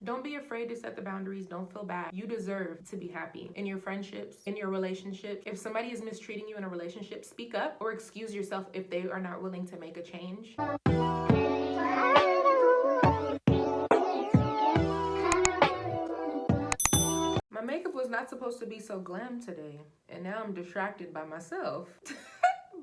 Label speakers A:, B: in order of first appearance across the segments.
A: Don't be afraid to set the boundaries. Don't feel bad. You deserve to be happy in your friendships, in your relationship. If somebody is mistreating you in a relationship, speak up or excuse yourself if they are not willing to make a change. My makeup was not supposed to be so glam today, and now I'm distracted by myself.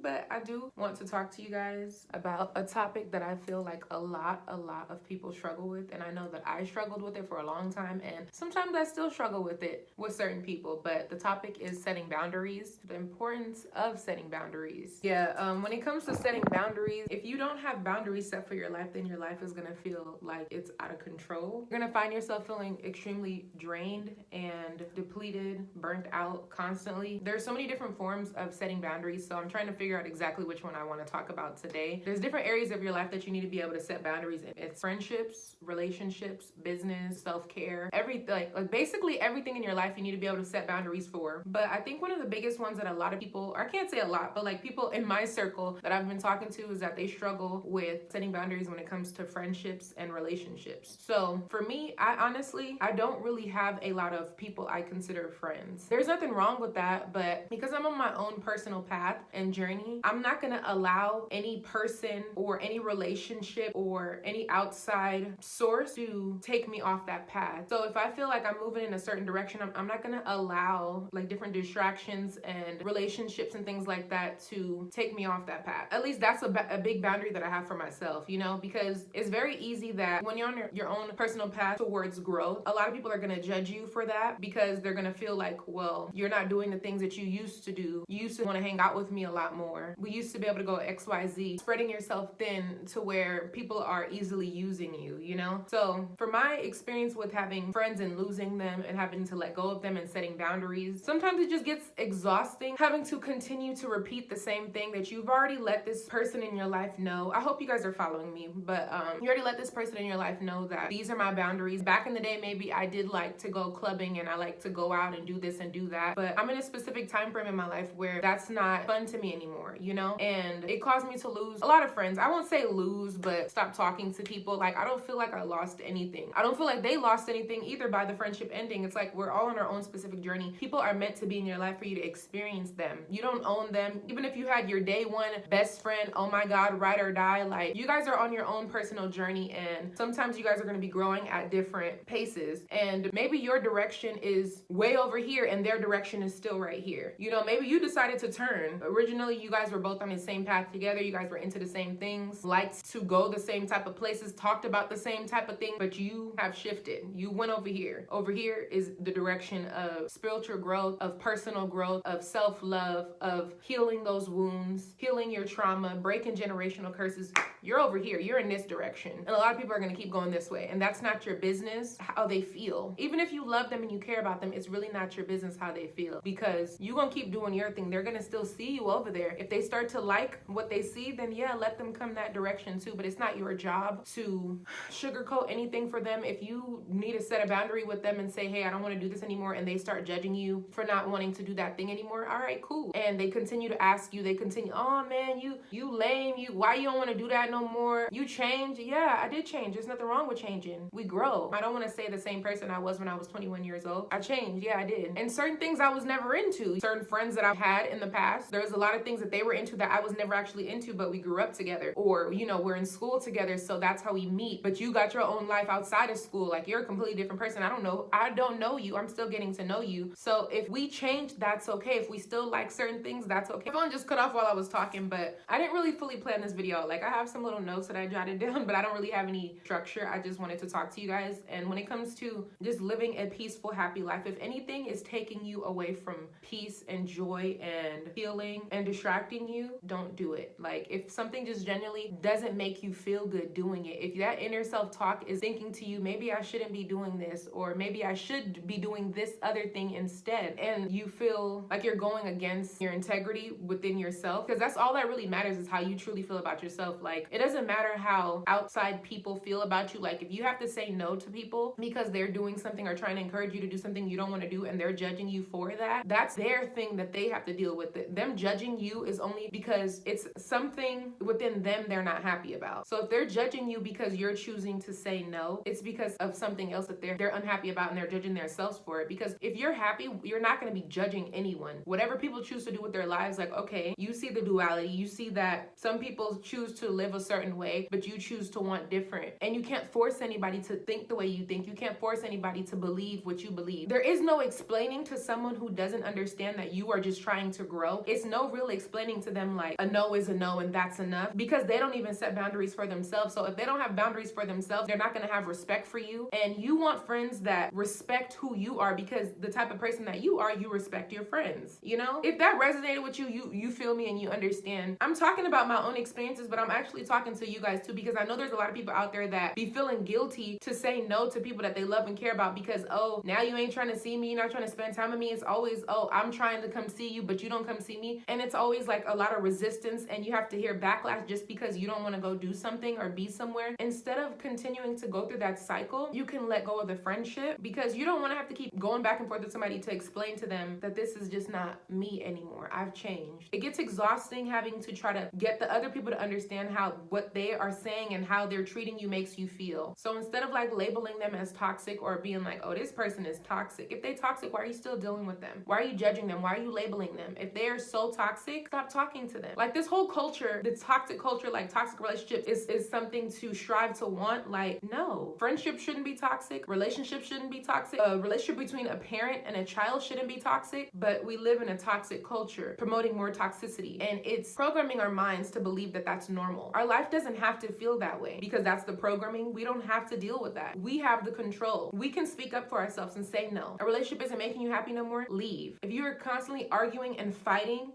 A: But I do want to talk to you guys about a topic that I feel like a lot of people struggle with, and I know that I struggled with it for a long time, and sometimes I still struggle with it with certain people. But the topic is setting boundaries, the importance of setting boundaries. When it comes to setting boundaries, if you don't have boundaries set for your life, then your life is gonna feel like it's out of control. You're gonna find yourself feeling extremely drained and depleted, burnt out constantly. There's so many different forms of setting boundaries, so I'm trying to figure out exactly which one I want to talk about today. There's different areas of your life that you need to be able to set boundaries in. It's friendships, relationships, business, self-care, everything, like basically everything in your life you need to be able to set boundaries for. But I think one of the biggest ones that a lot of people, or I can't say a lot, but like people in my circle that I've been talking to, is that they struggle with setting boundaries when it comes to friendships and relationships. So for me, I don't really have a lot of people I consider friends. There's nothing wrong with that, but because I'm on my own personal path and journey, I'm not gonna allow any person or any relationship or any outside source to take me off that path. So if I feel like I'm moving in a certain direction, I'm not gonna allow like different distractions and relationships and things like that to take me off that path. At least that's a big boundary that I have for myself, you know, because it's very easy that when you're on your own personal path towards growth, a lot of people are gonna judge you for that because they're gonna feel like, well, you're not doing the things that you used to do. You used to want to hang out with me a lot more. We used to be able to go XYZ, spreading yourself thin to where people are easily using you, you know? So for my experience with having friends and losing them and having to let go of them and setting boundaries, sometimes it just gets exhausting having to continue to repeat the same thing that you've already let this person in your life know. I hope you guys are following me, but you already let this person in your life know that these are my boundaries. Back in the day, maybe I did like to go clubbing and I like to go out and do this and do that, but I'm in a specific time frame in my life where that's not fun to me anymore, you know? And it caused me to lose a lot of friends. I won't say lose, but stop talking to people. Like, I don't feel like I lost anything. I don't feel like they lost anything either by the friendship ending. It's like we're all on our own specific journey. People are meant to be in your life for you to experience them. You don't own them. Even if you had your day one best friend, oh my God, ride or die, like you guys are on your own personal journey, and sometimes you guys are going to be growing at different paces, and maybe your direction is way over here and their direction is still right here. You know, maybe you decided to turn. Originally, you guys were both on the same path together. You guys were into the same things, liked to go the same type of places, talked about the same type of thing, but you have shifted. You went over here. Over here is the direction of spiritual growth, of personal growth, of self-love, of healing those wounds, healing your trauma, breaking generational curses. You're over here. You're in this direction. And a lot of people are going to keep going this way. And that's not your business how they feel. Even if you love them and you care about them, it's really not your business how they feel, because you're going to keep doing your thing. They're going to still see you over there. If they start to like what they see, then yeah, let them come that direction too. But it's not your job to sugarcoat anything for them. If you need to set a boundary with them and say, hey, I don't want to do this anymore, and they start judging you for not wanting to do that thing anymore, all right, cool. And they continue to ask you, they continue, oh man, you lame, why you don't want to do that no more? You changed? Yeah, I did change. There's nothing wrong with changing. We grow. I don't want to say the same person I was when I was 21 years old. I changed. Yeah, I did. And certain things I was never into. Certain friends that I've had in the past, there was a lot of things that they were into that I was never actually into, but we grew up together. Or, you know, we're in school together, so that's how we meet. But you got your own life outside of school. Like, you're a completely different person. I don't know you. I'm still getting to know you. So if we change, that's okay. If we still like certain things, that's okay. My phone just cut off while I was talking, but I didn't really fully plan this video. Like, I have some little notes that I jotted down, but I don't really have any structure. I just wanted to talk to you guys. And when it comes to just living a peaceful, happy life, if anything is taking you away from peace and joy and healing and distracting you, don't do it. Like, if something just genuinely doesn't make you feel good doing it, if that inner self-talk is thinking to you, maybe I shouldn't be doing this, or maybe I should be doing this other thing instead, and you feel like you're going against your integrity within yourself, because that's all that really matters, is how you truly feel about yourself. Like, it doesn't matter how outside people feel about you. Like, if you have to say no to people because they're doing something or trying to encourage you to do something you don't want to do, and they're judging you for that, that's their thing that they have to deal with. Them judging you is only because it's something within them they're not happy about. So if they're judging you because you're choosing to say no, it's because of something else that they're unhappy about, and they're judging themselves for it. Because if you're happy, you're not going to be judging anyone. Whatever people choose to do with their lives, like, okay, you see the duality, you see that some people choose to live a certain way, but you choose to want different. And you can't force anybody to think the way you think. You can't force anybody to believe what you believe. There is no explaining to someone who doesn't understand that you are just trying to grow. It's no real explaining to them like a no is a no and that's enough, because they don't even set boundaries for themselves. So if they don't have boundaries for themselves, they're not going to have respect for you. And you want friends that respect who you are, because the type of person that you are, you respect your friends. You know, if that resonated with you, you feel me and you understand. I'm talking about my own experiences, but I'm actually talking to you guys too, because I know there's a lot of people out there that be feeling guilty to say no to people that they love and care about, because, oh, now you ain't trying to see me, you're not trying to spend time with me. It's always, oh, I'm trying to come see you, but you don't come see me. And it's always like a lot of resistance, and you have to hear backlash just because you don't want to go do something or be somewhere. Instead of continuing to go through that cycle, you can let go of the friendship, because you don't want to have to keep going back and forth with somebody to explain to them that this is just not me anymore. I've changed. It gets exhausting having to try to get the other people to understand how what they are saying and how they're treating you makes you feel. So instead of like labeling them as toxic or being like, oh, this person is toxic. If they toxic, why are you still dealing with them? Why are you judging them? Why are you labeling them? If they are so toxic, stop talking to them. Like this whole culture, the toxic culture, like toxic relationships is something to strive to want. Like, no, friendship shouldn't be toxic. Relationships shouldn't be toxic. A relationship between a parent and a child shouldn't be toxic, but we live in a toxic culture promoting more toxicity, and it's programming our minds to believe that that's normal. Our life doesn't have to feel that way, because that's the programming. We don't have to deal with that. We have the control. We can speak up for ourselves and say no. A relationship isn't making you happy no more, leave. If you are constantly arguing and fighting,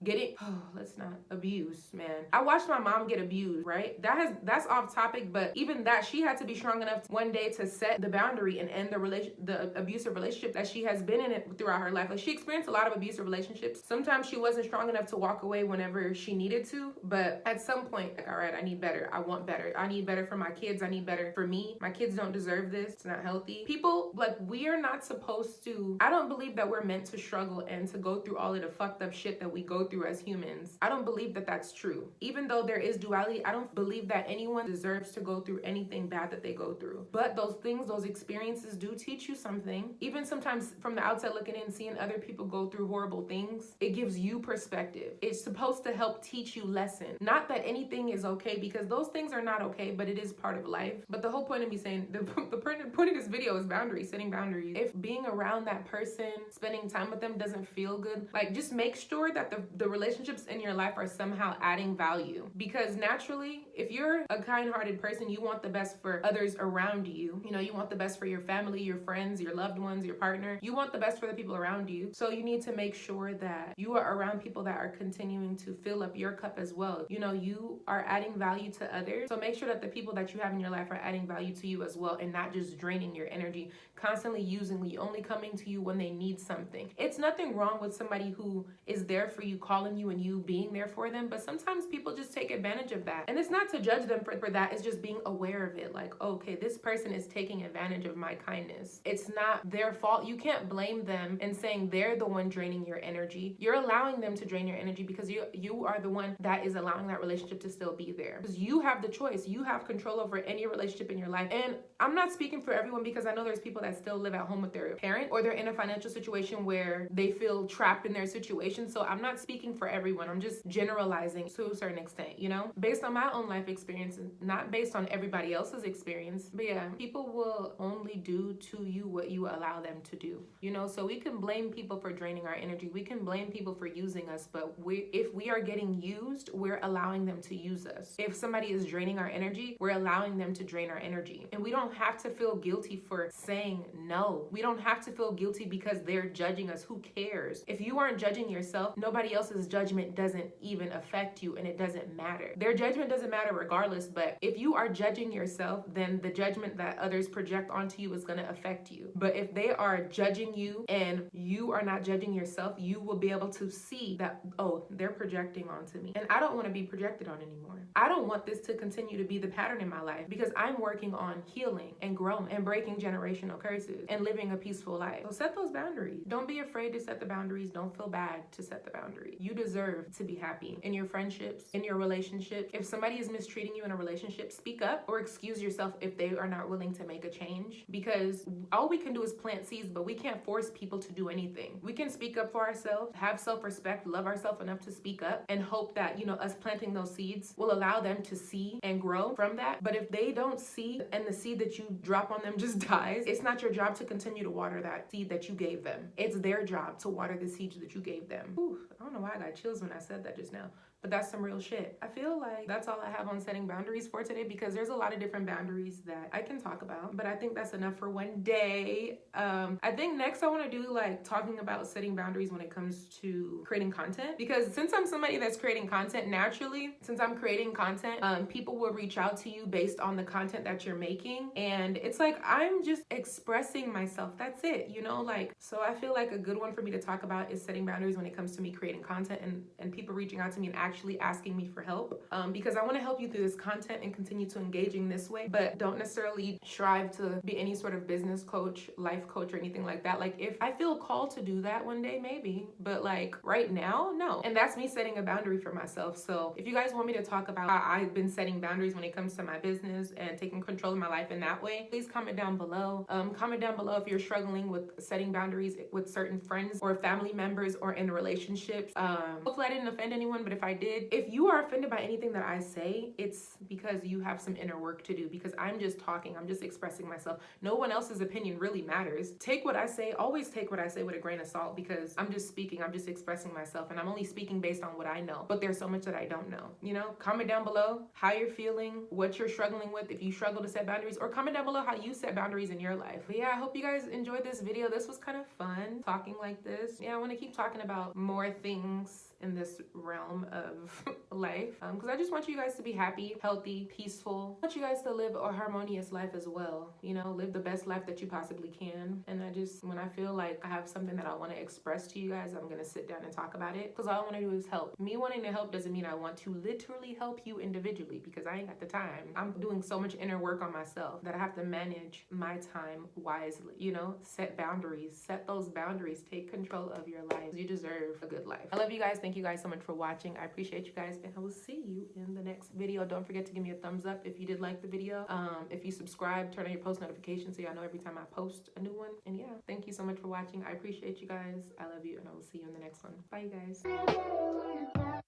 A: let's not abuse, man. I watched my mom get abused, right? That's off topic, but even that, she had to be strong enough one day to set the boundary and end the abusive relationship that she has been in it throughout her life. Like, she experienced a lot of abusive relationships. Sometimes she wasn't strong enough to walk away whenever she needed to, but at some point, like, all right, I need better. I want better. I need better for my kids. I need better for me. My kids don't deserve this. It's not healthy. People, like, we are not supposed to, I don't believe that we're meant to struggle and to go through all of the fucked up shit that we go through as humans. I don't believe that that's true. Even though there is duality, I don't believe that anyone deserves to go through anything bad that they go through. But those things, those experiences do teach you something. Even sometimes from the outside looking in, seeing other people go through horrible things, it gives you perspective. It's supposed to help teach you lessons. Not that anything is okay, because those things are not okay, but it is part of life. But the whole point of me saying, the point of this video is boundaries, setting boundaries. If being around that person, spending time with them doesn't feel good, like, just make sure that the relationships in your life are somehow adding value. Because naturally, if you're a kind-hearted person, you want the best for others around you. You know, you want the best for your family, your friends, your loved ones, your partner. You want the best for the people around you. So you need to make sure that you are around people that are continuing to fill up your cup as well. You know, you are adding value to others. So make sure that the people that you have in your life are adding value to you as well, and not just draining your energy, constantly using you, only coming to you when they need something. It's nothing wrong with somebody who is there for you, calling you, and you being there for them, but sometimes people just take advantage of that. And it's not to judge them for that, it's just being aware of it. Like, okay, this person is taking advantage of my kindness. It's not their fault. You can't blame them and saying they're the one draining your energy. You're allowing them to drain your energy because you are the one that is allowing that relationship to still be there. Because you have the choice. You have control over any relationship in your life. And I'm not speaking for everyone, because I know there's people that still live at home with their parent, or they're in a financial situation where they feel trapped in their situation. So I'm not speaking for everyone. I'm just generalizing to a certain extent, you know, based on my own life experience, not based on everybody else's experience. But yeah, people will only do to you what you allow them to do, you know. So we can blame people for draining our energy. We can blame people for using us, but if we are getting used, we're allowing them to use us. If somebody is draining our energy, we're allowing them to drain our energy. And we don't have to feel guilty for saying no. We don't have to feel guilty because they're judging us. Who cares? If you aren't judging yourself, nobody else's judgment doesn't even affect you, and it doesn't matter. Their judgment doesn't matter regardless, but if you are judging yourself, then the judgment that others project onto you is going to affect you. But if they are judging you and you are not judging yourself, you will be able to see that, oh, they're projecting onto me, and I don't want to be projected on anymore. I don't want this to continue to be the pattern in my life, because I'm working on healing and growing and breaking generational curses and living a peaceful life. So set those boundaries. Don't be afraid to set the boundaries. Don't feel bad to set the boundaries. You deserve deserve to be happy in your friendships, in your relationships. If somebody is mistreating you in a relationship, speak up or excuse yourself if they are not willing to make a change, because all we can do is plant seeds, but we can't force people to do anything. We can speak up for ourselves, have self-respect, love ourselves enough to speak up, and hope that, you know, us planting those seeds will allow them to see and grow from that. But if they don't see and the seed that you drop on them just dies, it's not your job to continue to water that seed that you gave them. It's their job to water the seeds that you gave them. Whew, I don't know why I got chills when I said that just now. But that's some real shit. I feel like that's all I have on setting boundaries for today, because there's a lot of different boundaries that I can talk about, but I think that's enough for one day. I think next I want to do like talking about setting boundaries when it comes to creating content, because since I'm somebody that's creating content naturally, since I'm creating content, people will reach out to you based on the content that you're making. And it's like, I'm just expressing myself. That's it, you know, like, so I feel like a good one for me to talk about is setting boundaries when it comes to me creating content and people reaching out to me and actually asking me for help, because I want to help you through this content and continue to engage in this way, but don't necessarily strive to be any sort of business coach, life coach, or anything like that. Like, if I feel called to do that one day, maybe, but like right now, no. And that's me setting a boundary for myself. So if you guys want me to talk about how I've been setting boundaries when it comes to my business and taking control of my life in that way, please comment down below. Comment down below if you're struggling with setting boundaries with certain friends or family members or in relationships. Hopefully I didn't offend anyone, but if I did, if you are offended by anything that I say, it's because you have some inner work to do, because I'm just talking, I'm just expressing myself. No one else's opinion really matters. Take what I say, always take what I say with a grain of salt, because I'm just speaking, I'm just expressing myself, and I'm only speaking based on what I know. But there's so much that I don't know, you know? Comment down below how you're feeling, what you're struggling with, if you struggle to set boundaries, or comment down below how you set boundaries in your life. But yeah, I hope you guys enjoyed this video. This was kind of fun, talking like this. Yeah, I want to keep talking about more things in this realm of life, because I just want you guys to be happy, healthy, peaceful. I want you guys to live a harmonious life as well, you know, live the best life that you possibly can. And I just, when I feel like I have something that I want to express to you guys, I'm gonna sit down and talk about it, because all I want to do is help. Me wanting to help doesn't mean I want to literally help you individually, because I ain't got the time. I'm doing so much inner work on myself that I have to manage my time wisely, you know? Set boundaries, set those boundaries, take control of your life. You deserve a good life. I love you guys. Thank you guys so much for watching. I appreciate you guys, and I will see you in the next video. Don't forget to give me a thumbs up if you did like the video. If you subscribe, turn on your post notifications so y'all know every time I post a new one. And yeah, thank you so much for watching. I appreciate you guys. I love you, and I will see you in the next one. Bye, you guys.